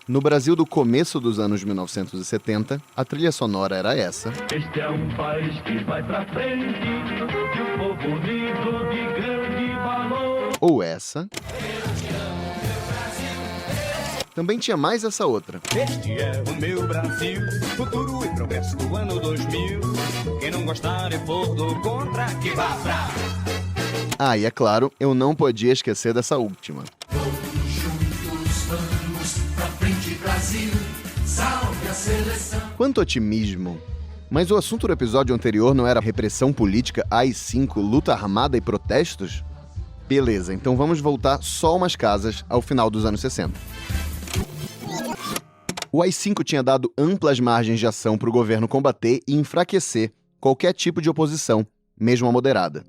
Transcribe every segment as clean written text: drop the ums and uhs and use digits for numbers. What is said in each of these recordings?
No Brasil do começo dos anos 1970, a trilha sonora era essa. Este é um país que vai pra frente, de um povo unido de grande valor. Ou essa. Também tinha mais essa outra. Este é o meu Brasil, futuro e progresso do ano 2000. Quem não gostar é por do contra, que vá pra... Ah, e é claro, eu não podia esquecer dessa última. Todos juntos vamos pra frente, Brasil, salve a seleção. Quanto otimismo! Mas o assunto do episódio anterior não era repressão política, AI-5, luta armada e protestos? Beleza, então vamos voltar só umas casas ao final dos anos 60. O AI-5 tinha dado amplas margens de ação para o governo combater e enfraquecer qualquer tipo de oposição, mesmo a moderada.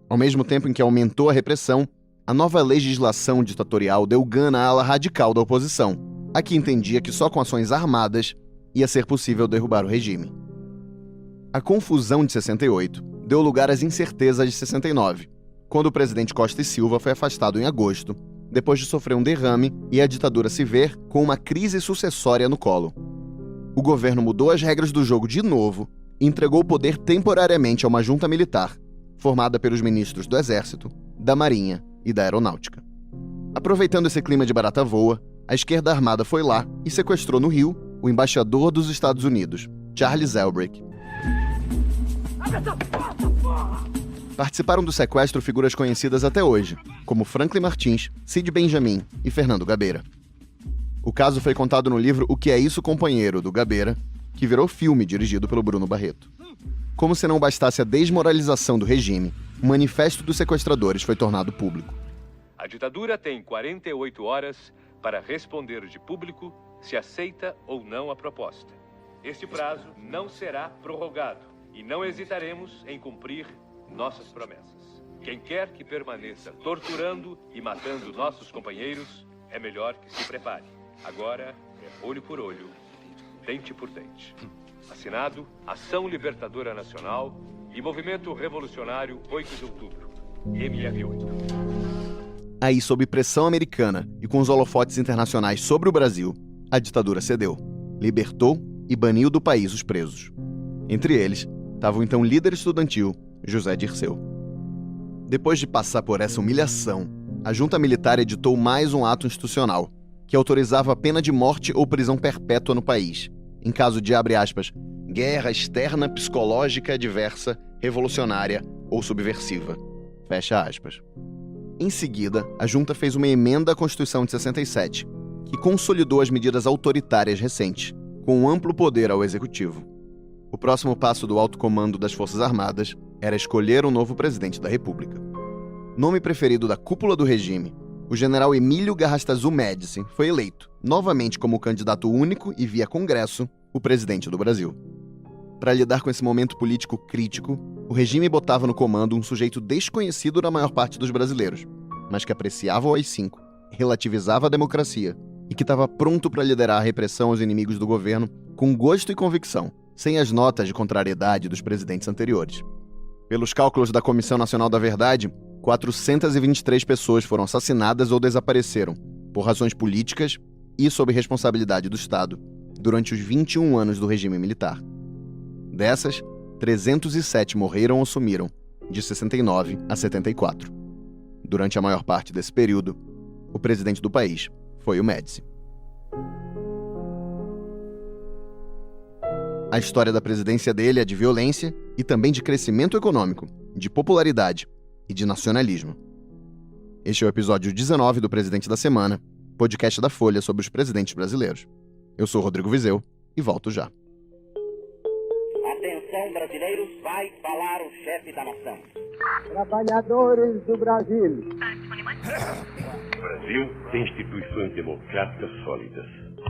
Ao mesmo tempo em que aumentou a repressão, a nova legislação ditatorial deu gana à ala radical da oposição, a que entendia que só com ações armadas ia ser possível derrubar o regime. A confusão de 68 deu lugar às incertezas de 69, quando o presidente Costa e Silva foi afastado em agosto, depois de sofrer um derrame e a ditadura se ver com uma crise sucessória no colo. O governo mudou as regras do jogo de novo e entregou o poder temporariamente a uma junta militar, formada pelos ministros do Exército, da Marinha e da Aeronáutica. Aproveitando esse clima de barata voa, a esquerda armada foi lá e sequestrou no Rio o embaixador dos Estados Unidos, Charles Elbrick. Participaram do sequestro figuras conhecidas até hoje, como Franklin Martins, Cid Benjamin e Fernando Gabeira. O caso foi contado no livro O Que é Isso, Companheiro, do Gabeira, que virou filme dirigido pelo Bruno Barreto. Como se não bastasse a desmoralização do regime, o manifesto dos sequestradores foi tornado público. A ditadura tem 48 horas para responder de público se aceita ou não a proposta. Este prazo não será prorrogado e não hesitaremos em cumprir nossas promessas. Quem quer que permaneça torturando e matando nossos companheiros, é melhor que se prepare. Agora é olho por olho, dente por dente. Assinado, Ação Libertadora Nacional e Movimento Revolucionário 8 de Outubro, MR8. Aí, sob pressão americana e com os holofotes internacionais sobre o Brasil, a ditadura cedeu, libertou e baniu do país os presos. Entre eles, estava o então líder estudantil, José Dirceu. Depois de passar por essa humilhação, a junta militar editou mais um ato institucional, que autorizava a pena de morte ou prisão perpétua no país, em caso de, abre aspas, guerra externa, psicológica, adversa, revolucionária ou subversiva. Fecha aspas. Em seguida, a junta fez uma emenda à Constituição de 67, que consolidou as medidas autoritárias recentes, com um amplo poder ao executivo. O próximo passo do alto comando das Forças Armadas era escolher um novo presidente da República. Nome preferido da cúpula do regime, o general Emílio Garrastazu Médici foi eleito, novamente como candidato único e via Congresso, o presidente do Brasil. Para lidar com esse momento político crítico, o regime botava no comando um sujeito desconhecido da maior parte dos brasileiros, mas que apreciava o AI-5, relativizava a democracia e que estava pronto para liderar a repressão aos inimigos do governo com gosto e convicção, sem as notas de contrariedade dos presidentes anteriores. Pelos cálculos da Comissão Nacional da Verdade, 423 pessoas foram assassinadas ou desapareceram, por razões políticas e sob responsabilidade do Estado, durante os 21 anos do regime militar. Dessas, 307 morreram ou sumiram, de 69 a 74. Durante a maior parte desse período, o presidente do país foi o Médici. A história da presidência dele é de violência e também de crescimento econômico, de popularidade e de nacionalismo. Este é o episódio 19 do Presidente da Semana, podcast da Folha sobre os presidentes brasileiros. Eu sou Rodrigo Vizeu e volto já. Atenção, brasileiros, vai falar o chefe da nação. Trabalhadores do Brasil. O Brasil tem instituições democráticas sólidas.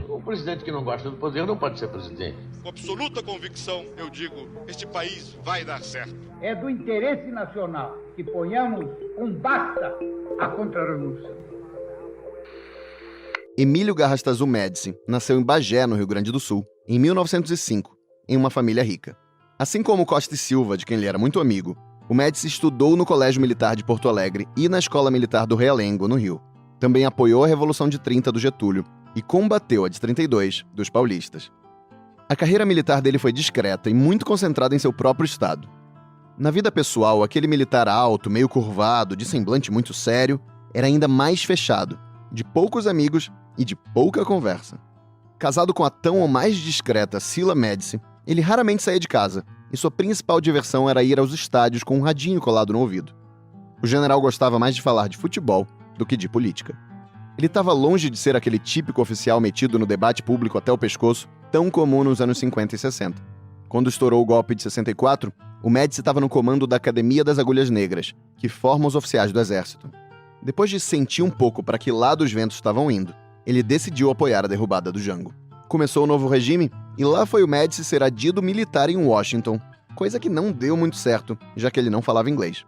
Um presidente que não gosta do poder não pode ser presidente. Com absoluta convicção, eu digo, este país vai dar certo. É do interesse nacional que ponhamos um basta à contra-revolução. Emílio Garrastazu Médici nasceu em Bagé, no Rio Grande do Sul, em 1905, em uma família rica. Assim como Costa e Silva, de quem ele era muito amigo, o Médici estudou no Colégio Militar de Porto Alegre e na Escola Militar do Realengo, no Rio. Também apoiou a Revolução de 30 do Getúlio e combateu a de 32 dos paulistas. A carreira militar dele foi discreta e muito concentrada em seu próprio estado. Na vida pessoal, aquele militar alto, meio curvado, de semblante muito sério, era ainda mais fechado, de poucos amigos e de pouca conversa. Casado com a tão ou mais discreta Cila Médici, ele raramente saía de casa, e sua principal diversão era ir aos estádios com um radinho colado no ouvido. O general gostava mais de falar de futebol do que de política. Ele estava longe de ser aquele típico oficial metido no debate público até o pescoço, tão comum nos anos 50 e 60. Quando estourou o golpe de 64, o Médici estava no comando da Academia das Agulhas Negras, que forma os oficiais do exército. Depois de sentir um pouco para que lado os ventos estavam indo, ele decidiu apoiar a derrubada do Jango. Começou o novo regime e lá foi o Médici ser adido militar em Washington, coisa que não deu muito certo, já que ele não falava inglês.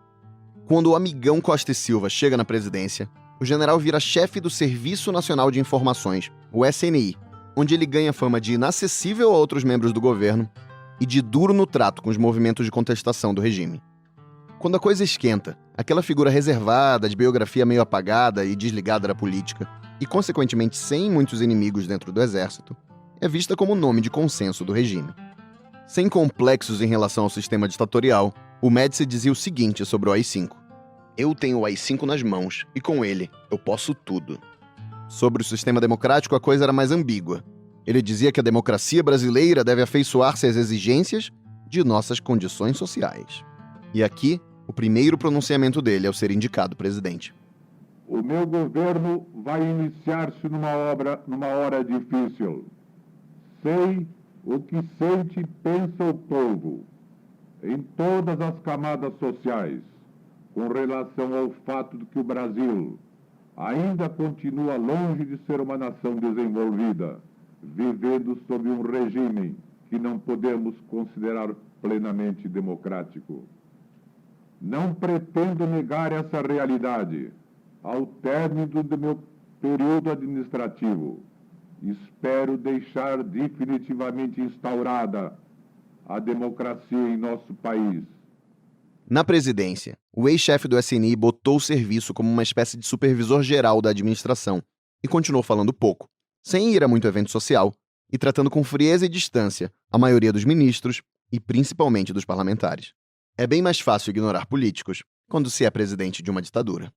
Quando o amigão Costa e Silva chega na presidência, o general vira chefe do Serviço Nacional de Informações, o SNI, onde ele ganha fama de inacessível a outros membros do governo e de duro no trato com os movimentos de contestação do regime. Quando a coisa esquenta, aquela figura reservada, de biografia meio apagada e desligada da política, e consequentemente sem muitos inimigos dentro do exército, é vista como nome de consenso do regime. Sem complexos em relação ao sistema ditatorial, o Médici dizia o seguinte sobre o AI-5. Eu tenho o AI-5 nas mãos, e com ele, eu posso tudo. Sobre o sistema democrático, a coisa era mais ambígua. Ele dizia que a democracia brasileira deve afeiçoar-se às exigências de nossas condições sociais. E aqui, o primeiro pronunciamento dele ao ser indicado presidente. O meu governo vai iniciar-se numa hora difícil. Sei o que sente e pensa o povo, em todas as camadas sociais, com relação ao fato de que o Brasil ainda continua longe de ser uma nação desenvolvida, vivendo sob um regime que não podemos considerar plenamente democrático. Não pretendo negar essa realidade ao término do meu período administrativo. Espero deixar definitivamente instaurada a democracia em nosso país. Na presidência, o ex-chefe do SNI botou o serviço como uma espécie de supervisor geral da administração e continuou falando pouco, sem ir a muito evento social e tratando com frieza e distância a maioria dos ministros e principalmente dos parlamentares. É bem mais fácil ignorar políticos quando se é presidente de uma ditadura.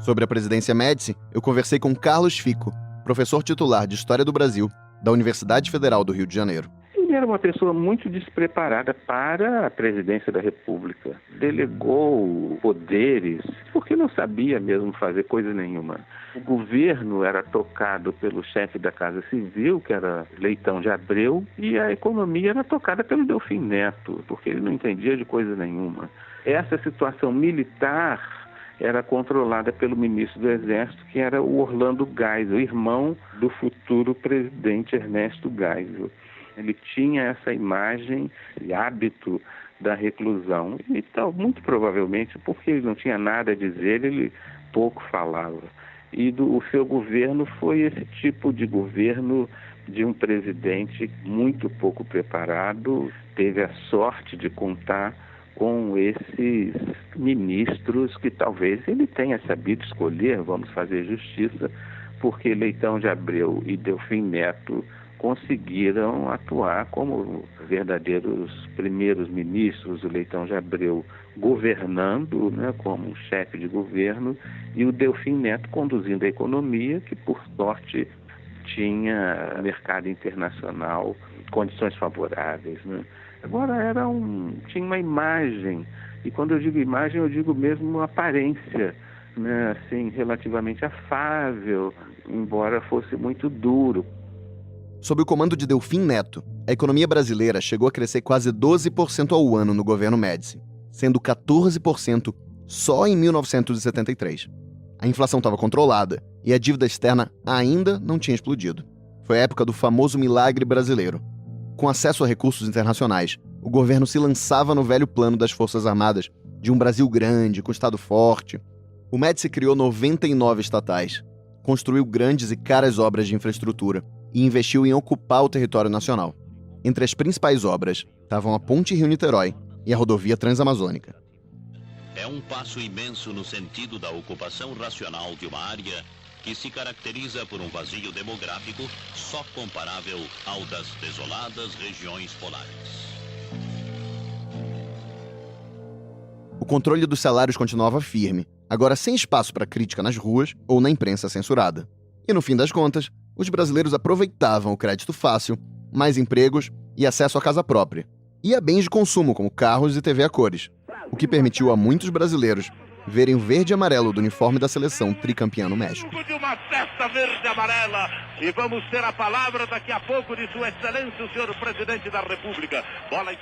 Sobre a presidência Médici, eu conversei com Carlos Fico, professor titular de História do Brasil da Universidade Federal do Rio de Janeiro. Ele era uma pessoa muito despreparada para a presidência da República. Delegou poderes porque não sabia mesmo fazer coisa nenhuma. O governo era tocado pelo chefe da Casa Civil, que era Leitão de Abreu, e a economia era tocada pelo Delfim Neto, porque ele não entendia de coisa nenhuma. Essa situação militar era controlada pelo ministro do Exército, que era o Orlando Geisel, irmão do futuro presidente Ernesto Geisel. Ele tinha essa imagem e hábito da reclusão. E tal, muito provavelmente, porque ele não tinha nada a dizer, ele pouco falava. E o seu governo foi esse tipo de governo de um presidente muito pouco preparado, teve a sorte de contar com esses ministros que talvez ele tenha sabido escolher, vamos fazer justiça, porque Leitão de Abreu e Delfim Neto conseguiram atuar como verdadeiros primeiros ministros, o Leitão de Abreu governando, né, como um chefe de governo, e o Delfim Neto conduzindo a economia, que por sorte tinha mercado internacional, condições favoráveis, né? Agora tinha uma imagem, e quando eu digo imagem, eu digo mesmo uma aparência, né, assim, relativamente afável, embora fosse muito duro. Sob o comando de Delfim Neto, a economia brasileira chegou a crescer quase 12% ao ano no governo Médici, sendo 14% só em 1973. A inflação estava controlada e a dívida externa ainda não tinha explodido. Foi a época do famoso milagre brasileiro. Com acesso a recursos internacionais, o governo se lançava no velho plano das Forças Armadas de um Brasil grande, com Estado forte. O Médici criou 99 estatais, construiu grandes e caras obras de infraestrutura e investiu em ocupar o território nacional. Entre as principais obras estavam a Ponte Rio-Niterói e a rodovia Transamazônica. É um passo imenso no sentido da ocupação racional de uma área que se caracteriza por um vazio demográfico só comparável ao das desoladas regiões polares. O controle dos salários continuava firme, agora sem espaço para crítica nas ruas ou na imprensa censurada. E no fim das contas, os brasileiros aproveitavam o crédito fácil, mais empregos e acesso à casa própria, e a bens de consumo como carros e TV a cores, o que permitiu a muitos brasileiros verem o verde e amarelo do uniforme da seleção tricampeã no México. De uma festa verde e amarela, e vamos ter a palavra daqui a pouco de Sua Excelência, o senhor Presidente da República.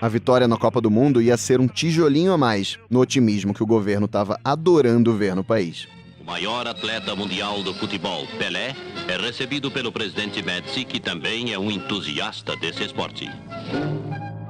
A vitória na Copa do Mundo ia ser um tijolinho a mais no otimismo que o governo estava adorando ver no país. O maior atleta mundial do futebol, Pelé, é recebido pelo presidente Médici, que também é um entusiasta desse esporte.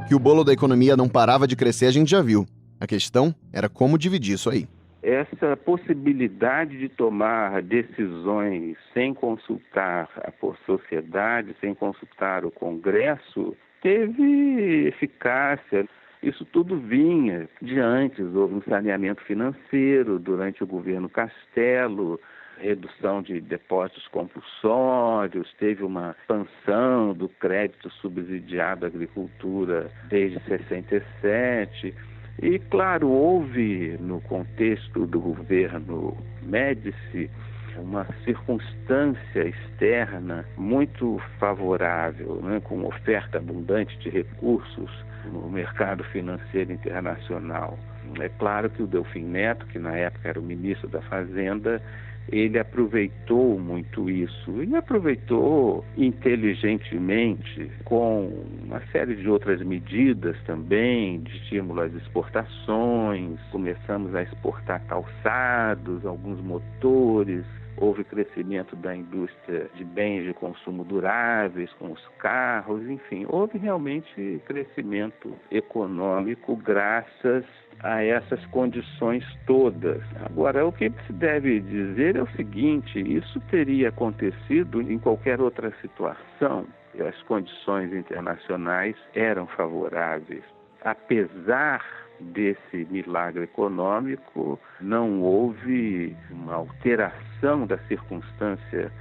Que o bolo da economia não parava de crescer, a gente já viu. A questão era como dividir isso aí. Essa possibilidade de tomar decisões sem consultar a sociedade, sem consultar o Congresso, teve eficácia. Isso tudo vinha de antes. Houve um saneamento financeiro durante o governo Castelo, redução de depósitos compulsórios, teve uma expansão do crédito subsidiado à agricultura desde 67. E, claro, houve, no contexto do governo Médici, uma circunstância externa muito favorável, né, com oferta abundante de recursos no mercado financeiro internacional. É claro que o Delfim Neto, que na época era o ministro da Fazenda, ele aproveitou muito isso e aproveitou inteligentemente com uma série de outras medidas também, de estímulo às exportações. Começamos a exportar calçados, alguns motores, houve crescimento da indústria de bens de consumo duráveis, com os carros, enfim, houve realmente crescimento econômico graças a essas condições todas. Agora, o que se deve dizer é o seguinte: isso teria acontecido em qualquer outra situação. As condições internacionais eram favoráveis. Apesar desse milagre econômico, não houve uma alteração da circunstância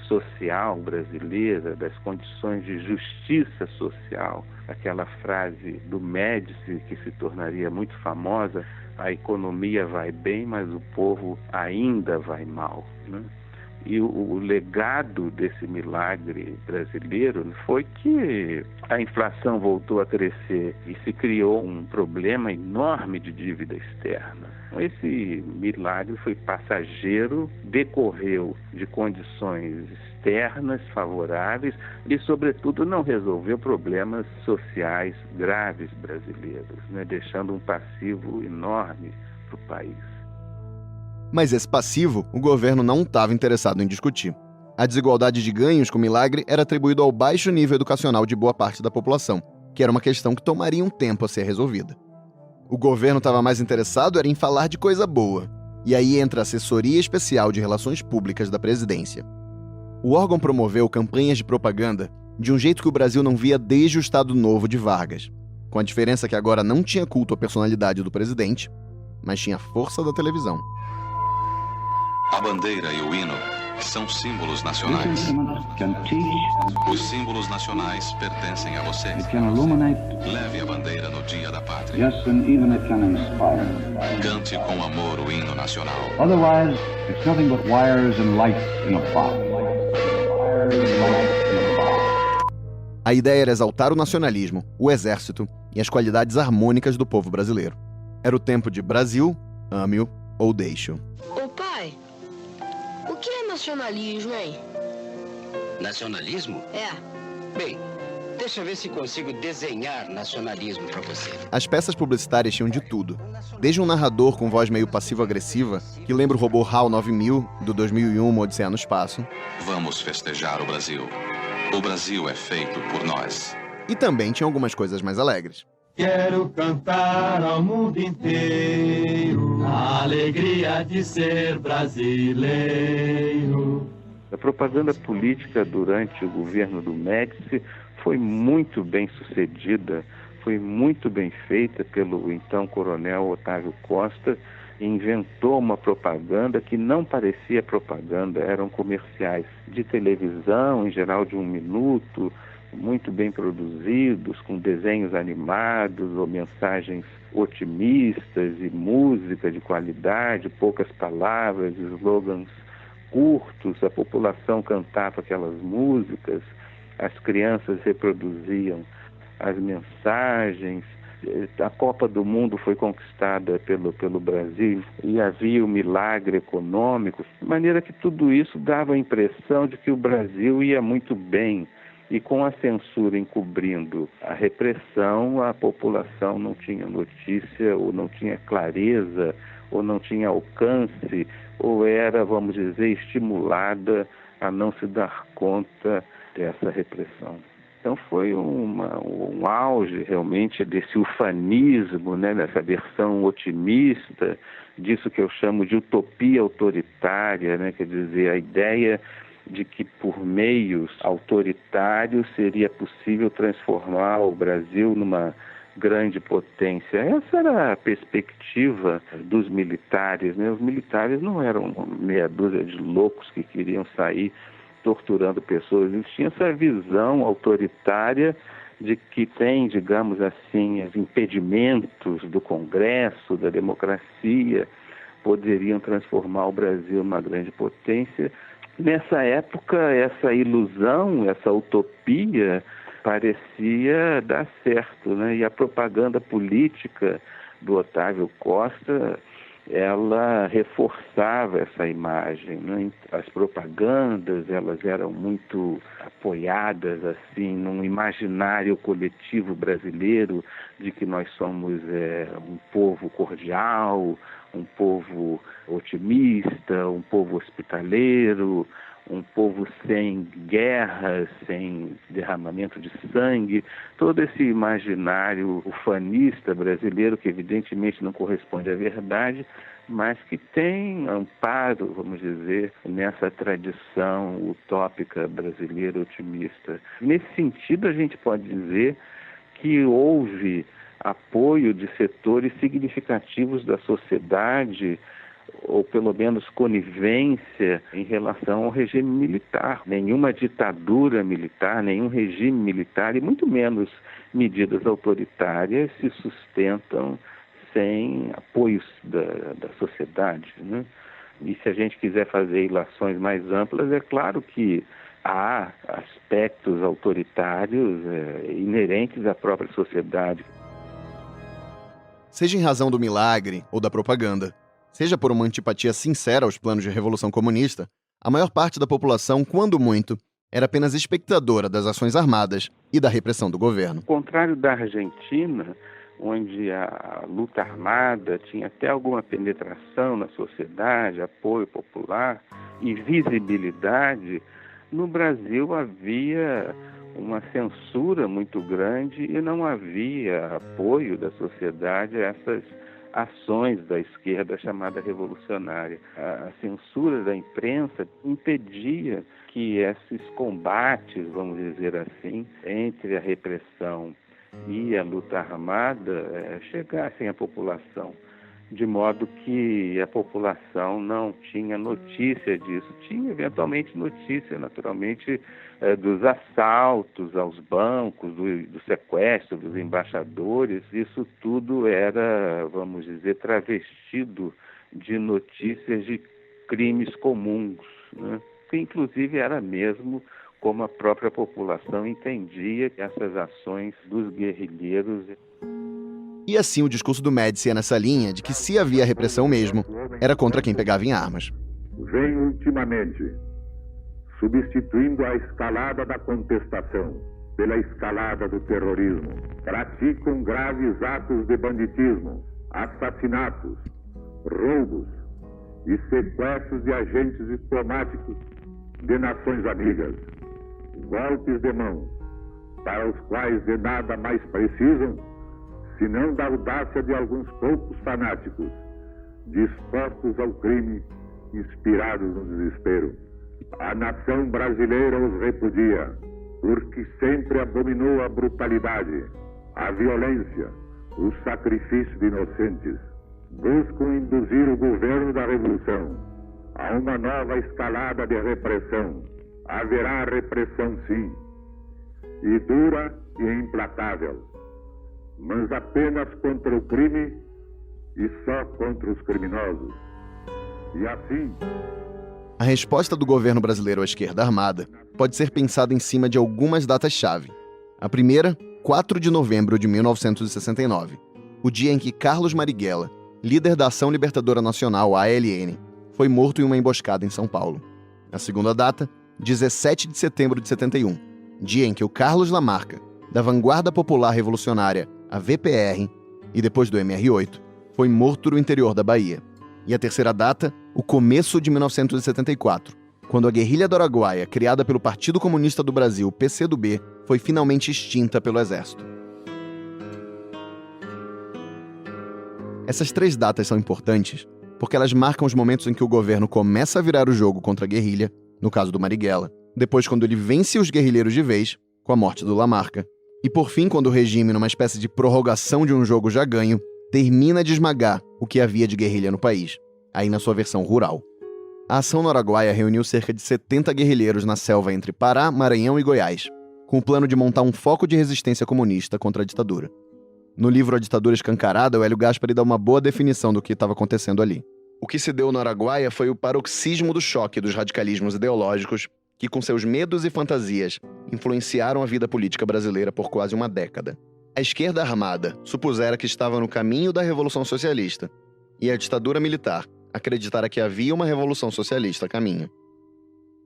social brasileira, das condições de justiça social. Aquela frase do Médici, que se tornaria muito famosa: a economia vai bem, mas o povo ainda vai mal, né? E o legado desse milagre brasileiro foi que a inflação voltou a crescer e se criou um problema enorme de dívida externa. Esse milagre foi passageiro, decorreu de condições externas favoráveis e, sobretudo, não resolveu problemas sociais graves brasileiros, né, deixando um passivo enorme para o país. Mas esse passivo, o governo não estava interessado em discutir. A desigualdade de ganhos com o milagre era atribuída ao baixo nível educacional de boa parte da população, que era uma questão que tomaria um tempo a ser resolvida. O governo estava mais interessado em falar de coisa boa, e aí entra a Assessoria Especial de Relações Públicas da Presidência. O órgão promoveu campanhas de propaganda de um jeito que o Brasil não via desde o Estado Novo de Vargas, com a diferença que agora não tinha culto à personalidade do presidente, mas tinha a força da televisão. A bandeira e o hino são símbolos nacionais. Os símbolos nacionais pertencem a você. Leve a bandeira no dia da pátria. Cante com amor o hino nacional. Otherwise, it's nothing but wires and lights in a box. A ideia era exaltar o nacionalismo, o exército e as qualidades harmônicas do povo brasileiro. Era o tempo de Brasil, ame-o ou deixe-o. Ô pai, o que é nacionalismo, hein? Nacionalismo? É. Bem, deixa eu ver se consigo desenhar nacionalismo pra você. As peças publicitárias tinham de tudo. Desde um narrador com voz meio passivo-agressiva, que lembra o robô HAL 9000, do 2001, Uma Odisseia no Espaço. Vamos festejar o Brasil. O Brasil é feito por nós. E também tinha algumas coisas mais alegres. Quero cantar ao mundo inteiro a alegria de ser brasileiro. A propaganda política durante o governo do Médici foi muito bem sucedida, foi muito bem feita pelo então coronel Otávio Costa, inventou uma propaganda que não parecia propaganda, eram comerciais de televisão, em geral de 1 minuto, muito bem produzidos, com desenhos animados ou mensagens otimistas e música de qualidade, poucas palavras, slogans curtos, a população cantava aquelas músicas, as crianças reproduziam as mensagens. A Copa do Mundo foi conquistada pelo Brasil e havia um milagre econômico, de maneira que tudo isso dava a impressão de que o Brasil ia muito bem. E com a censura encobrindo a repressão, a população não tinha notícia, ou não tinha clareza, ou não tinha alcance, ou era, vamos dizer, estimulada a não se dar conta dessa repressão. Então foi um auge realmente desse ufanismo, né, dessa versão otimista, disso que eu chamo de utopia autoritária, né, quer dizer, a ideia de que por meios autoritários seria possível transformar o Brasil numa grande potência. Essa era a perspectiva dos militares, né? Os militares não eram meia dúzia de loucos que queriam sair torturando pessoas. Eles tinham essa visão autoritária de que tem, digamos assim, os impedimentos do Congresso, da democracia, poderiam transformar o Brasil numa grande potência. Nessa época, essa ilusão, essa utopia parecia dar certo, né? E a propaganda política do Otávio Costa, ela reforçava essa imagem, né? As propagandas, elas eram muito apoiadas assim num imaginário coletivo brasileiro de que nós somos um povo cordial, um povo otimista, um povo hospitaleiro, um povo sem guerra, sem derramamento de sangue. Todo esse imaginário ufanista brasileiro, que evidentemente não corresponde à verdade, mas que tem amparo, vamos dizer, nessa tradição utópica brasileira otimista. Nesse sentido, a gente pode dizer que houve apoio de setores significativos da sociedade, ou pelo menos conivência em relação ao regime militar. Nenhuma ditadura militar, nenhum regime militar, e muito menos medidas autoritárias se sustentam sem apoios da sociedade, né? E se a gente quiser fazer ilações mais amplas, é claro que há aspectos autoritários inerentes à própria sociedade. Seja em razão do milagre ou da propaganda, seja por uma antipatia sincera aos planos de revolução comunista, a maior parte da população, quando muito, era apenas espectadora das ações armadas e da repressão do governo. Ao contrário da Argentina, onde a luta armada tinha até alguma penetração na sociedade, apoio popular e visibilidade, no Brasil havia uma censura muito grande e não havia apoio da sociedade a essas ações da esquerda chamada revolucionária. A censura da imprensa impedia que esses combates, vamos dizer assim, entre a repressão e a luta armada chegassem à população, de modo que a população não tinha notícia disso. Tinha eventualmente notícia, naturalmente, dos assaltos aos bancos, do sequestro dos embaixadores. Isso tudo era, vamos dizer, travestido de notícias de crimes comuns, né? Que inclusive era mesmo como a própria população entendia essas ações dos guerrilheiros. E assim o discurso do Médici é nessa linha de que se havia repressão mesmo, era contra quem pegava em armas. Vem ultimamente substituindo a escalada da contestação pela escalada do terrorismo. Praticam graves atos de banditismo, assassinatos, roubos e sequestros de agentes diplomáticos de nações amigas. Golpes de mão, para os quais de nada mais precisam, senão da audácia de alguns poucos fanáticos, dispostos ao crime, inspirados no desespero. A nação brasileira os repudia, porque sempre abominou a brutalidade, a violência, o sacrifício de inocentes. buscam induzir o governo da Revolução a uma nova escalada de repressão. Haverá repressão, sim, e dura e implacável, mas apenas contra o crime e só contra os criminosos. E assim... A resposta do governo brasileiro à esquerda armada pode ser pensada em cima de algumas datas-chave. A primeira, 4 de novembro de 1969, o dia em que Carlos Marighella, líder da Ação Libertadora Nacional, ALN, foi morto em uma emboscada em São Paulo. A segunda data, 17 de setembro de 71, dia em que o Carlos Lamarca, da Vanguarda Popular Revolucionária, a VPR, e depois do MR8, foi morto no interior da Bahia. E a terceira data, o começo de 1974, quando a guerrilha do Araguaia, criada pelo Partido Comunista do Brasil, PCdoB, foi finalmente extinta pelo Exército. Essas três datas são importantes porque elas marcam os momentos em que o governo começa a virar o jogo contra a guerrilha, no caso do Marighella, depois quando ele vence os guerrilheiros de vez, com a morte do Lamarca, e por fim quando o regime, numa espécie de prorrogação de um jogo já ganho, termina de esmagar o que havia de guerrilha no país, aí na sua versão rural. A ação no Araguaia reuniu cerca de 70 guerrilheiros na selva entre Pará, Maranhão e Goiás, com o plano de montar um foco de resistência comunista contra a ditadura. No livro A Ditadura Escancarada, o Hélio Gaspari dá uma boa definição do que estava acontecendo ali. O que se deu no Araguaia foi o paroxismo do choque dos radicalismos ideológicos que, com seus medos e fantasias, influenciaram a vida política brasileira por quase uma década. A esquerda armada supusera que estava no caminho da Revolução Socialista e a ditadura militar acreditara que havia uma Revolução Socialista a caminho.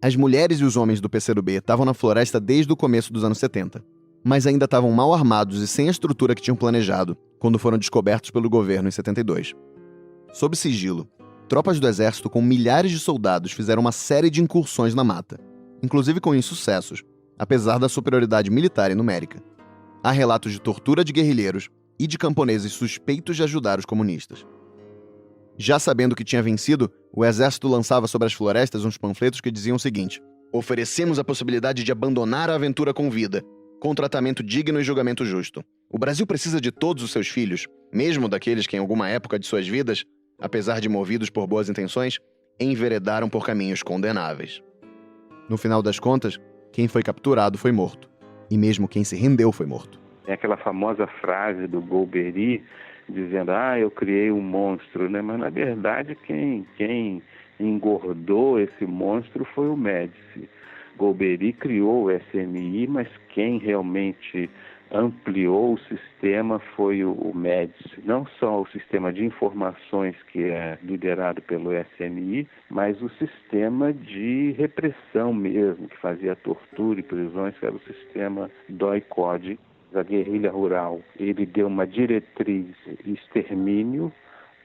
As mulheres e os homens do PCdoB estavam na floresta desde o começo dos anos 70, mas ainda estavam mal armados e sem a estrutura que tinham planejado quando foram descobertos pelo governo em 72. Sob sigilo, tropas do exército com milhares de soldados fizeram uma série de incursões na mata, inclusive com insucessos, apesar da superioridade militar e numérica. Há relatos de tortura de guerrilheiros e de camponeses suspeitos de ajudar os comunistas. Já sabendo que tinha vencido, o exército lançava sobre as florestas uns panfletos que diziam o seguinte: oferecemos a possibilidade de abandonar a aventura com vida, com tratamento digno e julgamento justo. O Brasil precisa de todos os seus filhos, mesmo daqueles que em alguma época de suas vidas, apesar de movidos por boas intenções, enveredaram por caminhos condenáveis. No final das contas, quem foi capturado foi morto. E mesmo quem se rendeu foi morto. É aquela famosa frase do Golbery dizendo, eu criei um monstro, né? Mas na verdade quem engordou esse monstro foi o Médici. Golbery criou o SMI, mas quem realmente ampliou o sistema foi o Médici. Não só o sistema de informações, que é liderado pelo SMI, mas o sistema de repressão mesmo, que fazia tortura e prisões, que era o sistema DOI-CODE. A guerrilha rural, ele deu uma diretriz de extermínio,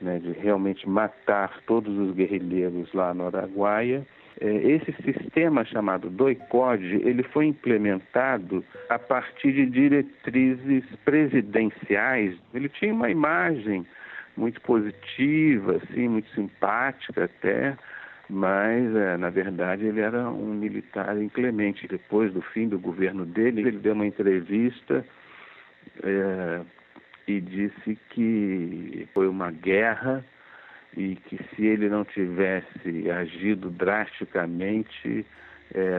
né, de realmente matar todos os guerrilheiros lá no Araguaia. Esse sistema chamado DOI-CODE, ele foi implementado a partir de diretrizes presidenciais. Ele tinha uma imagem muito positiva, assim, muito simpática até, mas, na verdade, ele era um militar inclemente. Depois do fim do governo dele, ele deu uma entrevista e disse que foi uma guerra e que se ele não tivesse agido drasticamente,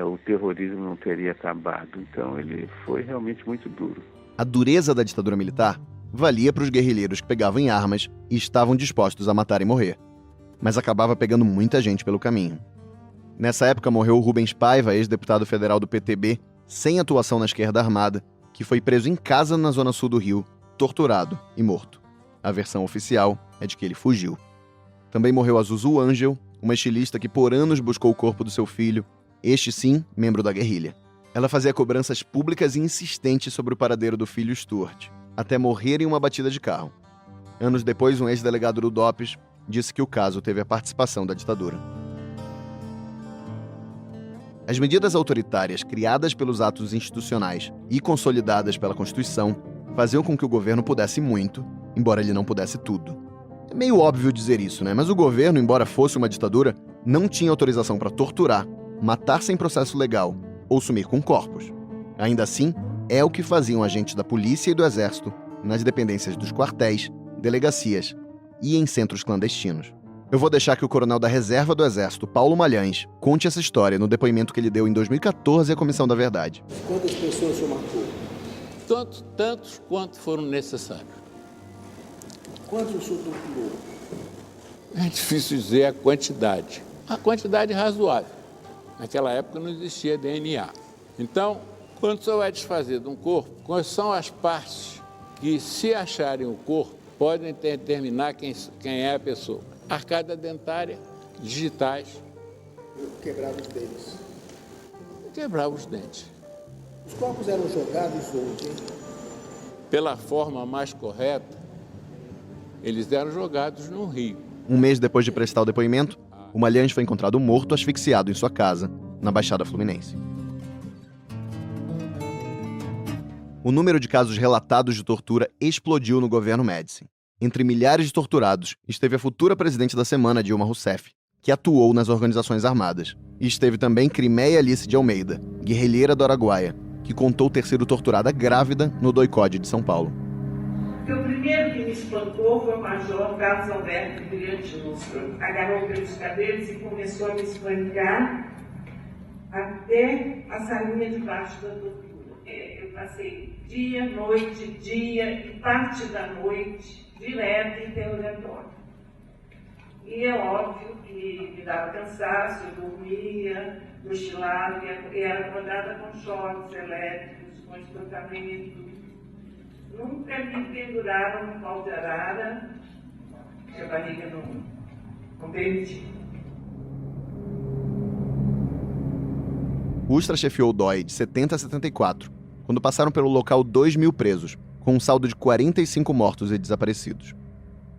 o terrorismo não teria acabado. Então ele foi realmente muito duro. A dureza da ditadura militar valia para os guerrilheiros que pegavam em armas e estavam dispostos a matar e morrer. Mas acabava pegando muita gente pelo caminho. Nessa época morreu o Rubens Paiva, ex-deputado federal do PTB, sem atuação na esquerda armada, que foi preso em casa na zona sul do Rio, torturado e morto. A versão oficial é de que ele fugiu. Também morreu a Zuzu Angel, uma estilista que por anos buscou o corpo do seu filho, este sim, membro da guerrilha. Ela fazia cobranças públicas e insistentes sobre o paradeiro do filho Stuart, até morrer em uma batida de carro. Anos depois, um ex-delegado do DOPS disse que o caso teve a participação da ditadura. As medidas autoritárias criadas pelos atos institucionais e consolidadas pela Constituição faziam com que o governo pudesse muito, embora ele não pudesse tudo. É meio óbvio dizer isso, né? Mas o governo, embora fosse uma ditadura, não tinha autorização para torturar, matar sem processo legal ou sumir com corpos. Ainda assim, é o que faziam agentes da polícia e do exército nas dependências dos quartéis, delegacias e em centros clandestinos. Eu vou deixar que o coronel da Reserva do Exército, Paulo Malhães, conte essa história no depoimento que ele deu em 2014 à Comissão da Verdade. Quantas pessoas o senhor matou? Tantos quanto foram necessários. Quantos o senhor torturou? É difícil dizer a quantidade. A quantidade razoável. Naquela época não existia DNA. Então, quando o senhor vai desfazer de um corpo, quais são as partes que, se acharem o corpo, podem determinar quem é a pessoa? Arcada dentária, digitais. Quebrava os dentes. Quebrava os dentes. Os corpos eram jogados onde? Pela forma mais correta, eles eram jogados no rio. Um mês depois de prestar o depoimento, o Malhães foi encontrado morto, asfixiado em sua casa, na Baixada Fluminense. O número de casos relatados de tortura explodiu no governo Médici. Entre milhares de torturados, esteve a futura presidente da semana, Dilma Rousseff, que atuou nas organizações armadas. E esteve também Crimeia Alice de Almeida, guerrilheira do Araguaia, que contou ter sido torturada grávida no doicode de São Paulo. O primeiro que me espancou foi o major Carlos Alberto Brilhante Lúcio. Agarrou pelos cabelos e começou a me espancar até a salinha de baixo da tortura. Eu passei dia, noite, dia e parte da noite direto interrogatório. E é óbvio que me dava cansaço, eu dormia, cochilava e era acordada com choques elétricos, com espancamento. Nunca me penduraram no pau de arara, que a barriga não permitia. O Ustra chefiou o DOI de 70 a 74, quando passaram pelo local 2.000 presos, com um saldo de 45 mortos e desaparecidos.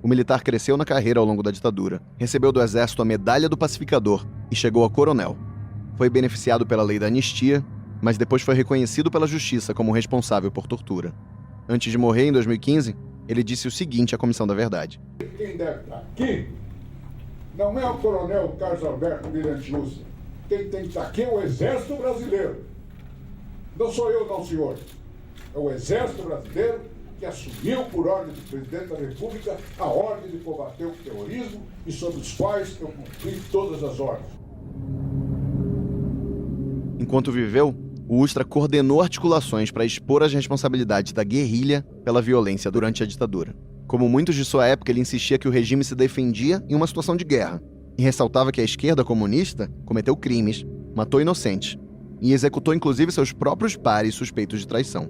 O militar cresceu na carreira ao longo da ditadura, recebeu do Exército a Medalha do Pacificador e chegou a coronel. Foi beneficiado pela lei da anistia, mas depois foi reconhecido pela justiça como responsável por tortura. Antes de morrer, em 2015, ele disse o seguinte à Comissão da Verdade. Quem deve estar aqui não é o coronel Carlos Alberto Brilhante Lúcio. Quem tem que estar aqui é o Exército Brasileiro. Não sou eu, não, senhor. É o Exército Brasileiro que assumiu, por ordem do Presidente da República, a ordem de combater o terrorismo e sobre os quais eu cumpri todas as ordens. Enquanto viveu, o Ustra coordenou articulações para expor as responsabilidades da guerrilha pela violência durante a ditadura. Como muitos de sua época, ele insistia que o regime se defendia em uma situação de guerra e ressaltava que a esquerda comunista cometeu crimes, matou inocentes e executou inclusive seus próprios pares suspeitos de traição.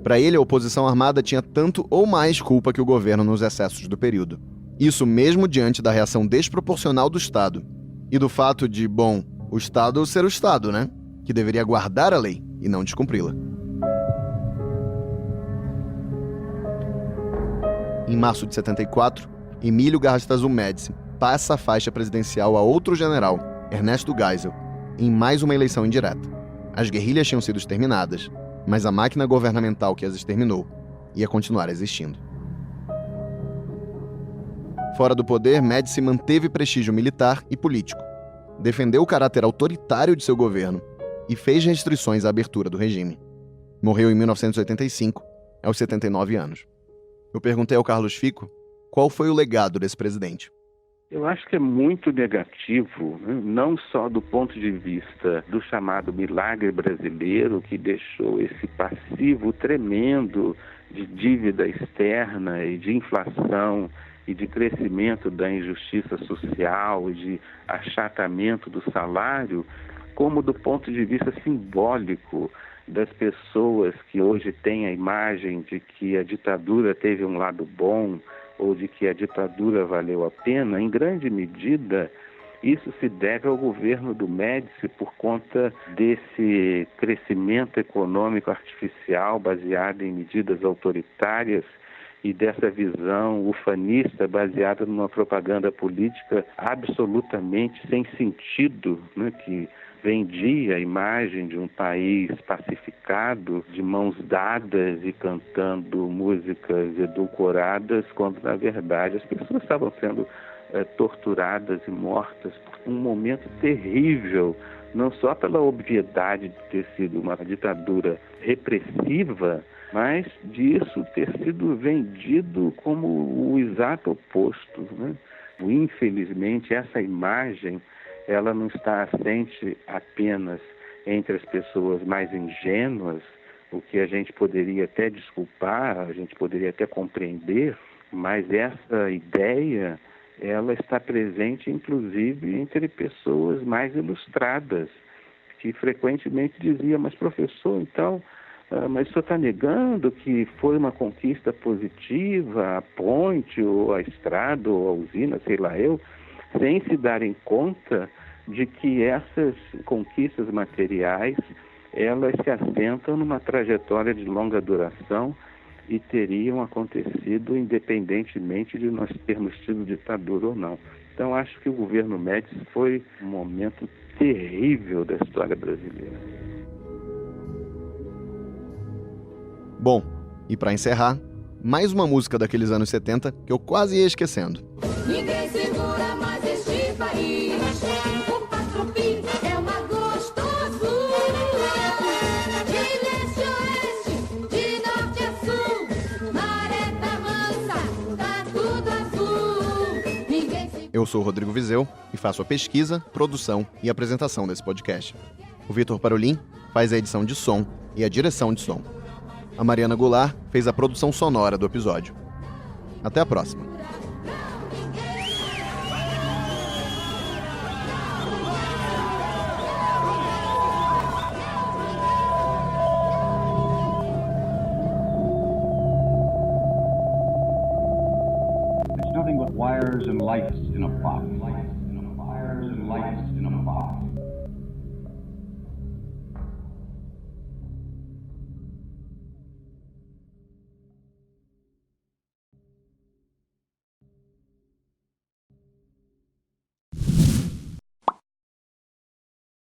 Para ele, a oposição armada tinha tanto ou mais culpa que o governo nos excessos do período. Isso mesmo diante da reação desproporcional do Estado e do fato de, o Estado ser o Estado, né? Que deveria guardar a lei e não descumpri-la. Em março de 74, Emílio Garrastazu Médici passa a faixa presidencial a outro general, Ernesto Geisel, em mais uma eleição indireta. As guerrilhas tinham sido exterminadas, mas a máquina governamental que as exterminou ia continuar existindo. Fora do poder, Médici manteve prestígio militar e político, defendeu o caráter autoritário de seu governo e fez restrições à abertura do regime. Morreu em 1985, aos 79 anos. Eu perguntei ao Carlos Fico qual foi o legado desse presidente. Eu acho que é muito negativo, não só do ponto de vista do chamado milagre brasileiro, que deixou esse passivo tremendo de dívida externa e de inflação e de crescimento da injustiça social e de achatamento do salário, como do ponto de vista simbólico das pessoas que hoje têm a imagem de que a ditadura teve um lado bom ou de que a ditadura valeu a pena. Em grande medida, isso se deve ao governo do Médici por conta desse crescimento econômico artificial baseado em medidas autoritárias e dessa visão ufanista baseada numa propaganda política absolutamente sem sentido, que vendia a imagem de um país pacificado, de mãos dadas e cantando músicas edulcoradas, quando, na verdade, as pessoas estavam sendo torturadas e mortas por um momento terrível não só pela obviedade de ter sido uma ditadura repressiva, mas disso ter sido vendido como o exato oposto, né? Infelizmente, essa imagem, ela não está assente apenas entre as pessoas mais ingênuas, o que a gente poderia até desculpar, a gente poderia até compreender, mas essa ideia, ela está presente inclusive entre pessoas mais ilustradas, que frequentemente diziam, mas professor, então, mas o senhor está negando que foi uma conquista positiva, a ponte, ou a estrada, ou a usina, sei lá eu, sem se darem conta de que essas conquistas materiais, elas se assentam numa trajetória de longa duração e teriam acontecido independentemente de nós termos tido ditadura ou não. Então, acho que o governo Médici foi um momento terrível da história brasileira. Bom, e para encerrar, mais uma música daqueles anos 70 que eu quase ia esquecendo. Ninguém segura mais este país. O Patropi é uma gostosura. De leste a oeste, de norte a sul, maré tá mansa, tá tudo azul. Ninguém segura. Eu sou o Rodrigo Vizeu e faço a pesquisa, produção e apresentação desse podcast. O Vitor Parolin faz a edição de som e a direção de som. A Mariana Goulart fez a produção sonora do episódio. Até a próxima. It's nothing but wires and lights in a box.